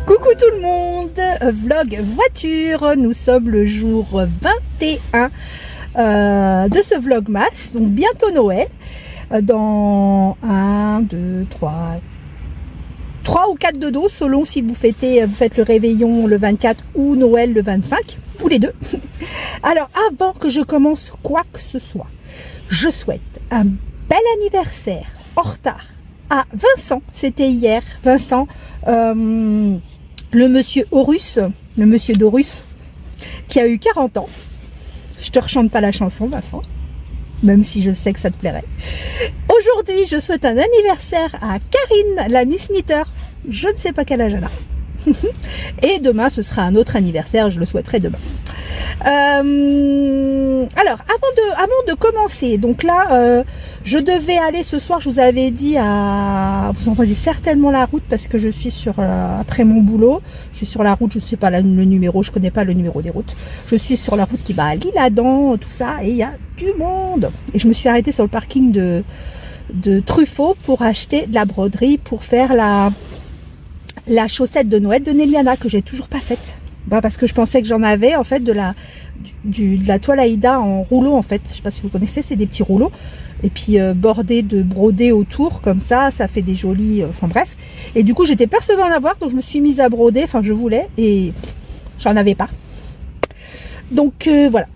Coucou tout le monde, vlog voiture, nous sommes le jour 21 de ce vlogmas, donc bientôt Noël, dans 1, 2, 3 ou 4 de dos, selon si vous faites le réveillon le 24 ou Noël le 25, ou les deux. Alors avant que je commence quoi que ce soit, je souhaite un bel anniversaire en retard à Vincent, c'était hier, Vincent, le monsieur Horus, le monsieur d'Horus, qui a eu 40 ans. Je te rechante pas la chanson, Vincent, même si je sais que ça te plairait. Aujourd'hui, je souhaite un anniversaire à Karine, la Miss Knitter. Je ne sais pas quel âge elle a. Et demain, ce sera un autre anniversaire, je le souhaiterai demain. Alors, avant de commencer, donc là, je devais aller ce soir, je vous avais dit à... Vous entendez certainement la route parce que je suis sur... après mon boulot, je suis sur la route, je ne sais pas le numéro, je connais pas le numéro des routes. Je suis sur la route qui va à l'Isle-Adam, tout ça, et il y a du monde. Et je me suis arrêtée sur le parking de Truffaut pour acheter de la broderie, pour faire la chaussette de Noël de Néliana que j'ai toujours pas faite. Bah parce que je pensais que j'en avais en fait de la toile Aïda en rouleau en fait. Je sais pas si vous connaissez, c'est des petits rouleaux et puis bordés de brodés autour comme ça fait des jolis. Enfin bref. Et du coup j'étais persuadée d'en avoir, donc je me suis mise à broder. Enfin je voulais et j'en avais pas. Donc voilà.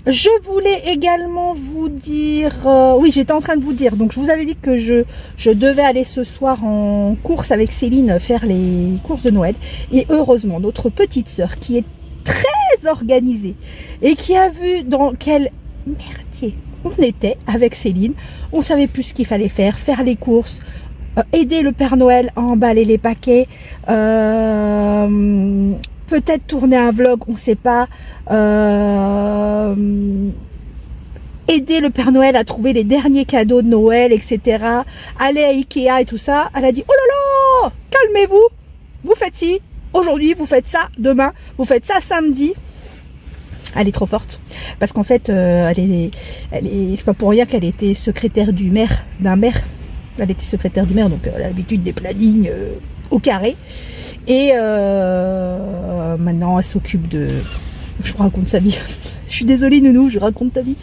Je voulais également vous dire, oui j'étais en train de vous dire, donc je vous avais dit que je devais aller ce soir en course avec Céline faire les courses de Noël, et heureusement notre petite sœur qui est très organisée et qui a vu dans quel merdier on était avec Céline, on savait plus ce qu'il fallait faire les courses, aider le Père Noël à emballer les paquets, peut-être tourner un vlog, on ne sait pas, aider le Père Noël à trouver les derniers cadeaux de Noël, etc. Aller à Ikea et tout ça. Elle a dit, oh là là, calmez-vous, vous faites ci, aujourd'hui vous faites ça, demain vous faites ça, samedi. Elle est trop forte, parce qu'en fait, c'est pas pour rien qu'elle était secrétaire d'un maire. Elle était secrétaire du maire, donc elle a l'habitude des plannings au carré. Et maintenant, elle s'occupe de... Je vous raconte sa vie. Je suis désolée, Nounou, je raconte ta vie.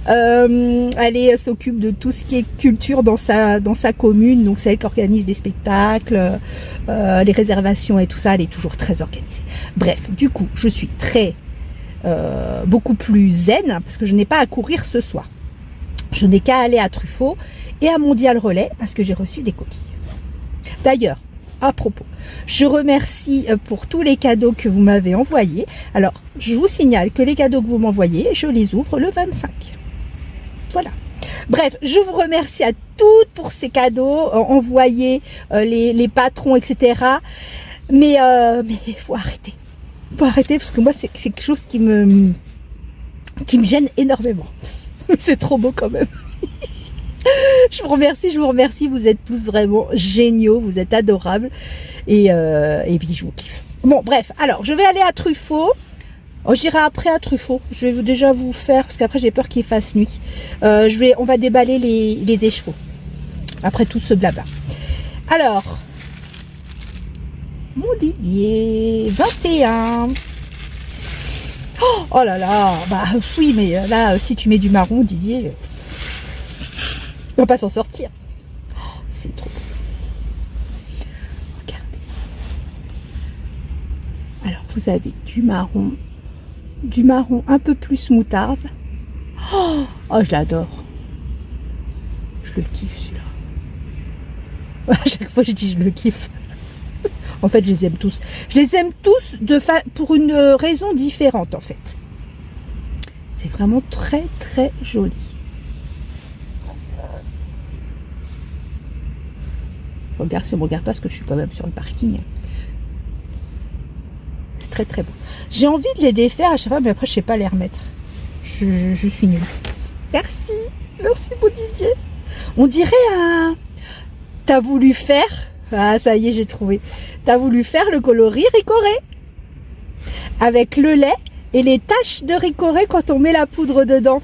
Elle s'occupe de tout ce qui est culture dans sa commune. Donc, c'est elle qui organise des spectacles, les réservations et tout ça. Elle est toujours très organisée. Bref, du coup, je suis beaucoup plus zen parce que je n'ai pas à courir ce soir. Je n'ai qu'à aller à Truffaut et à Mondial Relais parce que j'ai reçu des colis. D'ailleurs, à propos, je remercie pour tous les cadeaux que vous m'avez envoyés. Alors, je vous signale que les cadeaux que vous m'envoyez, je les ouvre le 25. Voilà. Bref, je vous remercie à toutes pour ces cadeaux envoyés, les patrons, etc. Mais faut arrêter. Faut arrêter parce que moi, c'est quelque chose qui me gêne énormément. C'est trop beau quand même. Je vous remercie, vous êtes tous vraiment géniaux, vous êtes adorables et puis je vous kiffe. Bon bref, alors je vais aller à Truffaut, j'irai après à Truffaut, je vais déjà vous faire, parce qu'après j'ai peur qu'il fasse nuit, on va déballer les écheveaux, après tout ce blabla. Alors, mon Didier, 21. Oh là là, bah oui mais là si tu mets du marron Didier... On va pas s'en sortir. Oh, c'est trop beau. Regardez. Alors, vous avez du marron un peu plus moutarde. Oh, je l'adore. Je le kiffe, celui-là. À chaque fois, je dis je le kiffe. En fait, je les aime tous. Je les aime tous pour une raison différente, en fait. C'est vraiment très, très joli. Regarde, si on me regarde pas parce que je suis quand même sur le parking. C'est très très beau. J'ai envie de les défaire à chaque fois, mais après je sais pas les remettre. Je suis nulle. Merci beau Didier. On dirait un... T'as voulu faire... Ah ça y est, j'ai trouvé. T'as voulu faire le coloris Ricoré. Avec le lait et les taches de Ricoré quand on met la poudre dedans.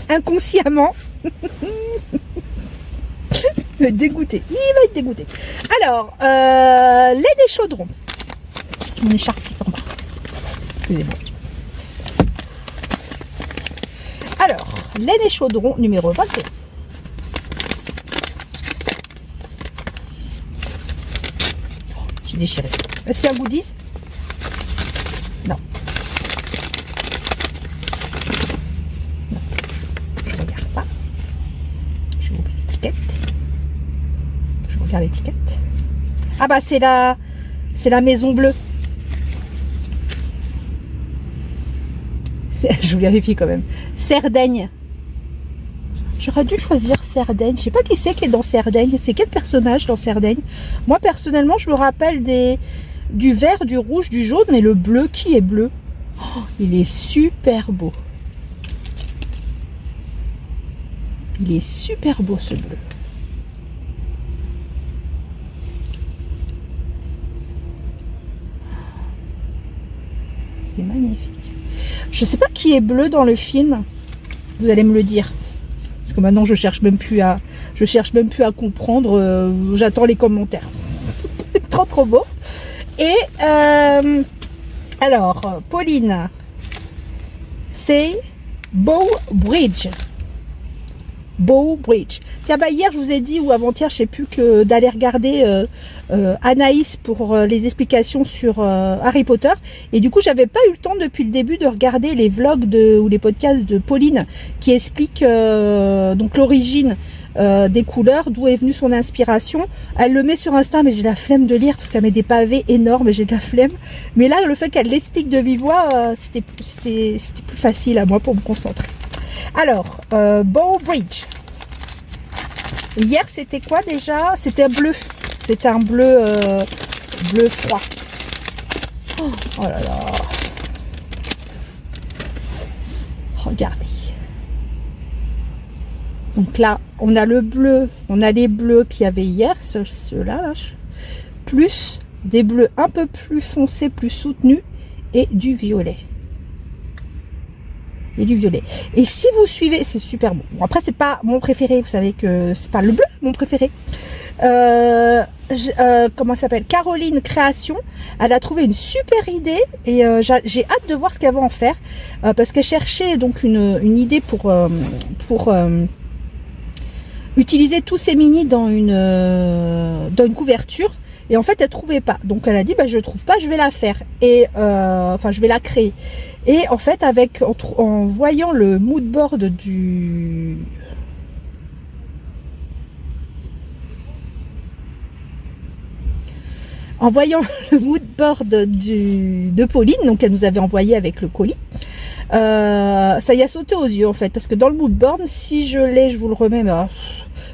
Inconsciemment. Il va être dégoûté. Il va être dégoûté. Alors, lait des chaudrons. Mon écharpe qui s'en va. Excusez-moi. Alors, lait des chaudrons numéro 21. Oh, j'ai déchiré. Est-ce qu'il y a un goodies? Non. Non. Je regarde pas. Je ouvre l'étiquette. Je regarde l'étiquette. Ah bah c'est la Maison Bleue. Je vérifie quand même. Serdaigne. J'aurais dû choisir Serdaigne. Je sais pas qui c'est qui est dans Serdaigne. C'est quel personnage dans Serdaigne? Moi personnellement, je me rappelle du vert, du rouge, du jaune, mais le bleu, qui est bleu? Oh, il est super beau. Il est super beau ce bleu. C'est magnifique. Je sais pas qui est bleu dans le film. Vous allez me le dire. Parce que maintenant je cherche même plus à comprendre. J'attends les commentaires. Trop beau. Et alors Pauline, c'est Bow Bridge. Bow Bridge. Tiens, bah hier je vous ai dit, ou avant-hier, je sais plus, que d'aller regarder Anaïs pour les explications sur Harry Potter. Et du coup, j'avais pas eu le temps depuis le début de regarder les vlogs ou les podcasts de Pauline qui expliquent donc l'origine des couleurs, d'où est venue son inspiration. Elle le met sur Insta, mais j'ai la flemme de lire parce qu'elle met des pavés énormes et j'ai de la flemme. Mais là, le fait qu'elle l'explique de vive voix, c'était plus facile à moi pour me concentrer. Alors, Bow Bridge. Hier, c'était quoi déjà? C'était un bleu. C'était un bleu, bleu froid. Oh là là. Regardez. Donc là, on a le bleu, on a les bleus qu'il y avait hier, ceux-là, là, plus des bleus un peu plus foncés, plus soutenus, et du violet. Et du violet. Et si vous suivez, c'est super beau. Bon, après, c'est pas mon préféré, vous savez que c'est pas le bleu, mon préféré. Comment ça s'appelle? Caroline Création. Elle a trouvé une super idée et j'ai hâte de voir ce qu'elle va en faire parce qu'elle cherchait donc une idée pour utiliser tous ces mini dans une couverture. Et en fait, elle trouvait pas. Donc, elle a dit, bah, je trouve pas, je vais la faire. Et, enfin, je vais la créer. Et en fait, en voyant le mood board en voyant le mood board de Pauline, donc elle nous avait envoyé avec le colis, ça y a sauté aux yeux en fait, parce que dans le mood board, si je l'ai, je vous le remets, mais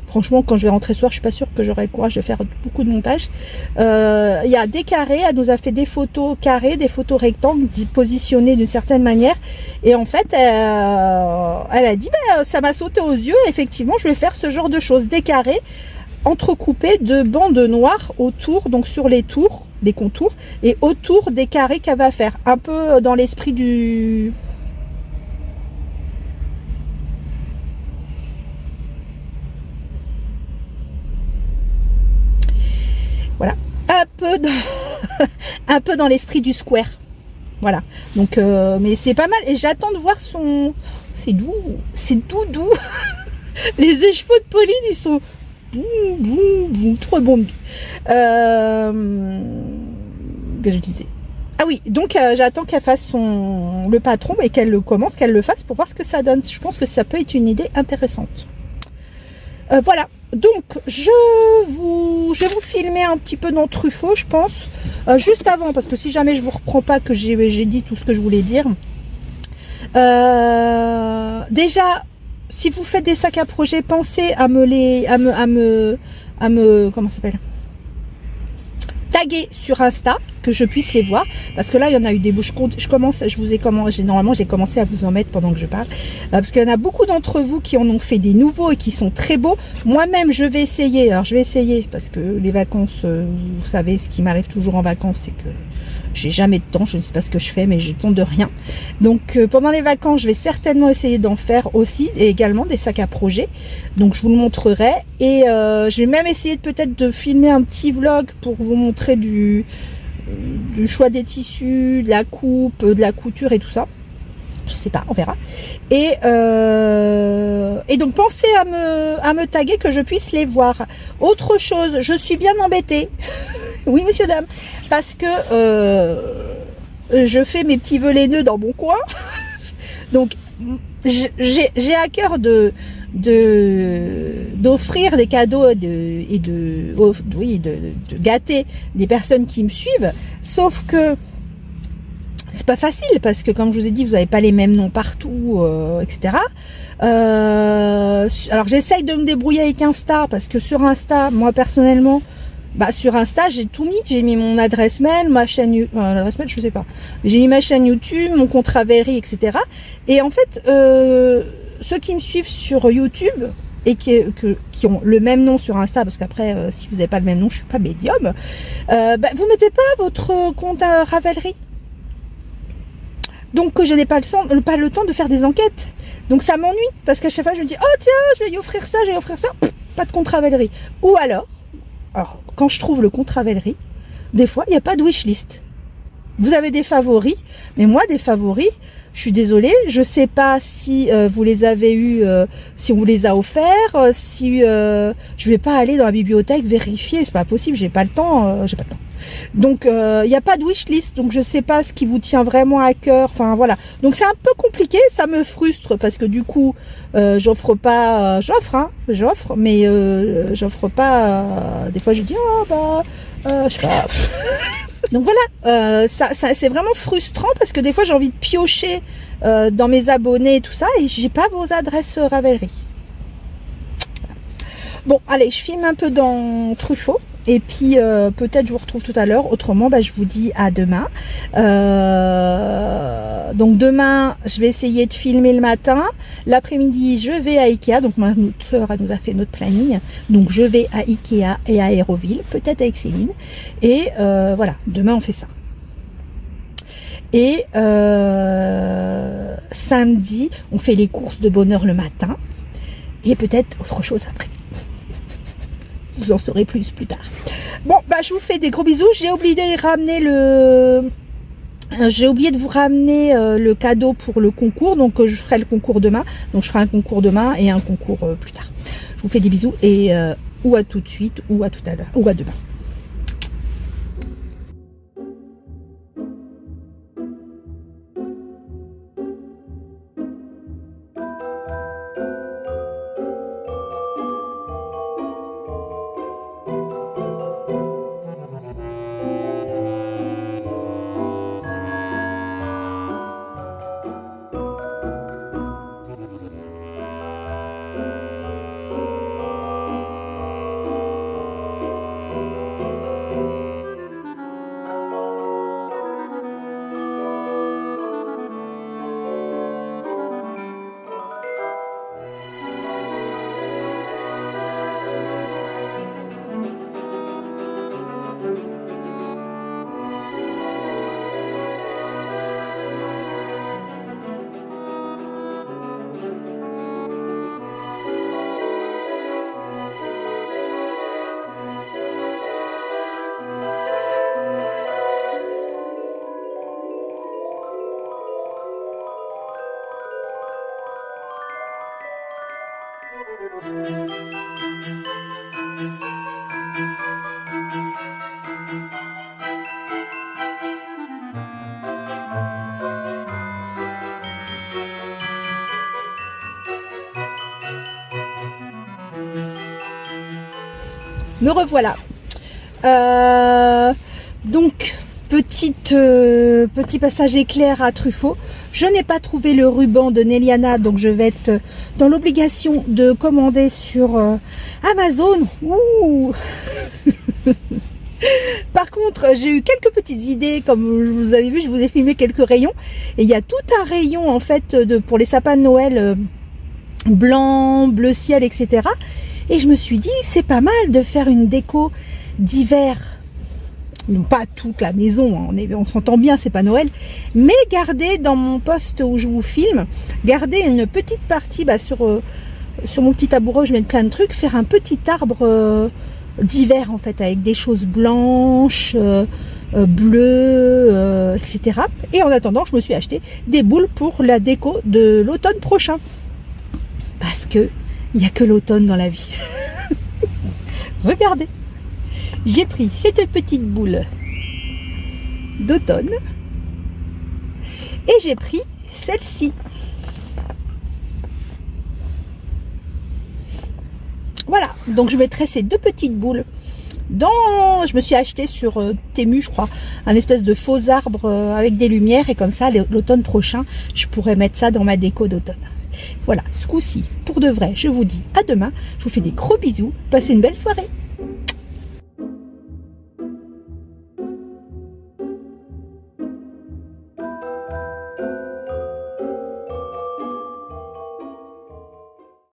franchement, quand je vais rentrer ce soir, je suis pas sûre que j'aurai le courage de faire beaucoup de montage. Il y a des carrés, elle nous a fait des photos carrées, des photos rectangles, positionnées d'une certaine manière. Et en fait, elle a dit, bah, ça m'a sauté aux yeux, effectivement, je vais faire ce genre de choses, des carrés entrecoupés de bandes noires autour, donc sur les tours, les contours, et autour des carrés qu'elle va faire. Un peu dans l'esprit du... Voilà, un peu dans l'esprit du square. Voilà, donc mais c'est pas mal et j'attends de voir son... C'est doux, doux. Les cheveux de Pauline, ils sont trop bons. Que je disais. Ah oui, donc j'attends qu'elle fasse le patron et qu'elle le commence, qu'elle le fasse pour voir ce que ça donne. Je pense que ça peut être une idée intéressante. Voilà, donc je vais vous filmer un petit peu dans Truffaut, je pense, juste avant, parce que si jamais je vous reprends pas que j'ai dit tout ce que je voulais dire. Déjà, si vous faites des sacs à projet, pensez à me comment ça s'appelle, taguer sur Insta, que je puisse les voir, parce que là il y en a eu des bouches. Normalement j'ai commencé à vous en mettre pendant que je parle, parce qu'il y en a beaucoup d'entre vous qui en ont fait des nouveaux et qui sont très beaux. Moi-même je vais essayer, parce que les vacances, vous savez, ce qui m'arrive toujours en vacances, c'est que J'ai jamais de temps, je ne sais pas ce que je fais, mais je tente de rien. Donc pendant les vacances, je vais certainement essayer d'en faire aussi, et également des sacs à projet. Donc je vous le montrerai. Et je vais même essayer peut-être de filmer un petit vlog pour vous montrer du choix des tissus, de la coupe, de la couture et tout ça. Je sais pas, on verra. Et donc pensez à me taguer que je puisse les voir. Autre chose, je suis bien embêtée. Oui, monsieur, dame, parce que je fais mes petits vœux laineux dans mon coin. Donc j'ai à cœur d'offrir des cadeaux et de gâter des personnes qui me suivent. Sauf que c'est pas facile parce que, comme je vous ai dit, vous n'avez pas les mêmes noms partout, etc. Alors j'essaye de me débrouiller avec Insta parce que sur Insta, moi personnellement, sur Insta j'ai tout mis. J'ai mis mon adresse mail, ma chaîne, l'adresse mail je sais pas. J'ai mis ma chaîne YouTube, mon compte Ravelry, etc. Et en fait, ceux qui me suivent sur YouTube et qui ont le même nom sur Insta, parce qu'après, si vous n'avez pas le même nom, je suis pas médium. Vous mettez pas votre compte à Ravelry. Donc je n'ai pas le temps de faire des enquêtes. Donc ça m'ennuie, parce qu'à chaque fois je me dis, oh tiens, je vais y offrir ça, pas de compte Ravelry. Ou alors, quand je trouve le compte Ravelry, des fois il n'y a pas de wishlist. Vous avez des favoris, mais moi des favoris, je suis désolée, je sais pas si vous les avez eus, si on vous les a offerts, si je vais pas aller dans la bibliothèque vérifier, c'est pas possible, j'ai pas le temps. Donc il n'y a pas de wishlist, donc je sais pas ce qui vous tient vraiment à cœur, enfin voilà. Donc c'est un peu compliqué, ça me frustre parce que du coup j'offre pas, j'offre, mais j'offre pas. Des fois je dis je sais pas. Donc voilà, ça c'est vraiment frustrant parce que des fois j'ai envie de piocher dans mes abonnés et tout ça et j'ai pas vos adresses Ravelry. Bon, allez, je filme un peu dans Truffaut. Et puis peut-être je vous retrouve tout à l'heure. Autrement, je vous dis à demain. Donc demain, je vais essayer de filmer le matin. L'après-midi, je vais à Ikea. Donc ma soeur nous a fait notre planning. Donc je vais à Ikea et à Aéroville, peut-être avec Céline. Et voilà, demain on fait ça. Et samedi, on fait les courses de bonheur le matin. Et peut-être autre chose après. Vous en saurez plus tard. Bon, je vous fais des gros bisous. J'ai oublié de vous ramener le cadeau pour le concours. Donc, je ferai le concours demain. Donc, je ferai un concours demain et un concours plus tard. Je vous fais des bisous et ou à tout de suite, ou à tout à l'heure, ou à demain. Me revoilà. Donc petit passage éclair à Truffaut. Je n'ai pas trouvé le ruban de Néliana, donc je vais être dans l'obligation de commander sur Amazon. Ouh. Par contre, j'ai eu quelques petites idées, comme vous avez vu, je vous ai filmé quelques rayons. Et il y a tout un rayon en fait pour les sapins de Noël blanc, bleu ciel, etc. Et je me suis dit, c'est pas mal de faire une déco d'hiver Non, pas toute la maison, hein, on s'entend bien, c'est pas Noël, mais garder dans mon poste où je vous filme, garder une petite partie sur mon petit tabouret où je mets plein de trucs, faire un petit arbre d'hiver en fait, avec des choses blanches, bleues, etc. Et en attendant, je me suis acheté des boules pour la déco de l'automne prochain. Parce que il n'y a que l'automne dans la vie. Regardez, j'ai pris cette petite boule d'automne et j'ai pris celle-ci. Voilà, donc je mettrai ces deux petites boules dans... Je me suis acheté sur Temu, je crois, un espèce de faux arbre avec des lumières, et comme ça, l'automne prochain, je pourrais mettre ça dans ma déco d'automne. Voilà, ce coup-ci, pour de vrai, je vous dis à demain. Je vous fais des gros bisous. Passez une belle soirée.